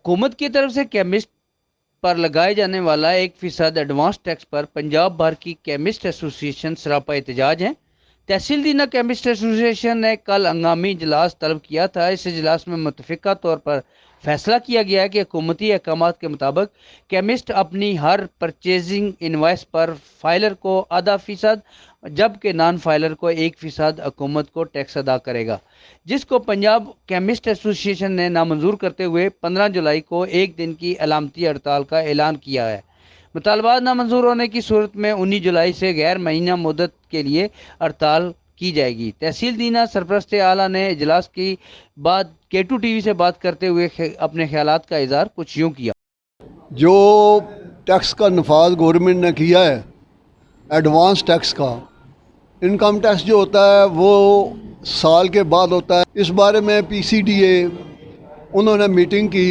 हुकूमत की तरफ से केमिस्ट पर लगाए जाने वाला 1% एडवांस टैक्स पर पंजाब भर की केमिस्ट एसोसिएशन सरापा एहतजाज है। तहसील दीना केमिस्ट एसोसिएशन ने कल हंगामी इजलास तलब किया था। इस इजलास में मुतफिका तौर पर फैसला किया गया है कि हुकूमती अहकाम के मुताबिक केमिस्ट अपनी हर परचेजिंग इनवाइस पर फाइलर को ½ जबकि नॉन फाइलर को 1% हुकूमत को टैक्स अदा करेगा, जिसको पंजाब केमिस्ट एसोसिएशन ने नामंजूर करते हुए 15 जुलाई को एक दिन की अलामती हड़ताल का ऐलान किया है। मुतालबात नामंजूर होने की सूरत में 19 जुलाई से गैर महीना मुद्दत के लिए हड़ताल की जाएगी। तहसील दीना सरपरस्त आला ने इजलास की बाद K2 टीवी से बात करते हुए अपने ख्यालात का इजहार कुछ यूँ किया। जो टैक्स का नफाज गवर्नमेंट ने किया है, एडवांस टैक्स का, इनकम टैक्स जो होता है वो साल के बाद होता है। इस बारे में PCDA उन्होंने मीटिंग की।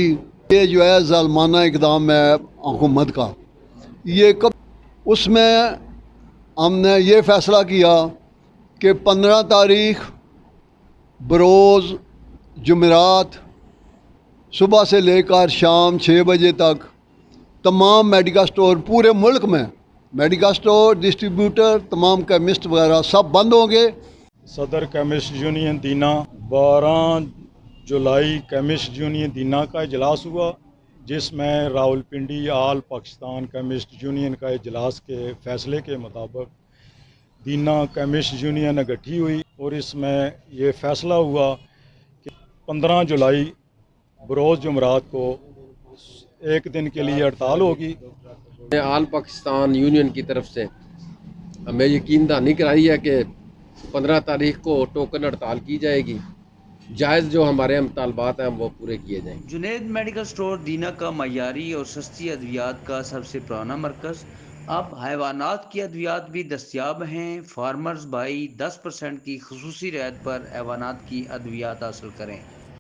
ये जो है ज़ालमाना इक़दाम है हुकूमत का। ये कब उसमें हमने ये फ़ैसला किया कि 15 तारीख बरोज़ जुमेरात सुबह से लेकर शाम 6 बजे तक तमाम मेडिकल स्टोर पूरे मुल्क में, मेडिकल स्टोर, डिस्ट्रीब्यूटर, तमाम केमिस्ट वगैरह सब बंद होंगे। सदर केमिस्ट यूनियन दीना 12 जुलाई केमिस्ट यूनियन दीना का इजलास हुआ, जिसमें रावलपिंडी आल पाकिस्तान केमिस्ट यूनियन का इजलास के फ़ैसले के मुताबिक दीना केमिस्ट यूनियन इकट्ठी हुई और इसमें ये फ़ैसला हुआ कि 15 जुलाई बरोज़ जुमरात को एक दिन के लिए हड़ताल होगी। आल पाकिस्तान यूनियन की तरफ से हमें यकीन दहानी कराई है कि 15 तारीख को टोकन हड़ताल की जाएगी। जायज़ जो हमारे मुतालबात हैं वो पूरे किए जाएंगे। जुनैद मेडिकल स्टोर दीना का मयारी और सस्ती अद्वियात का सबसे पुराना मरकज़। अब हैवानात की अद्वियात भी दस्तियाब हैं। फार्मर्स भाई 10% की खुसूसी रियायत पर हैवानात की अद्वियात हासिल करें।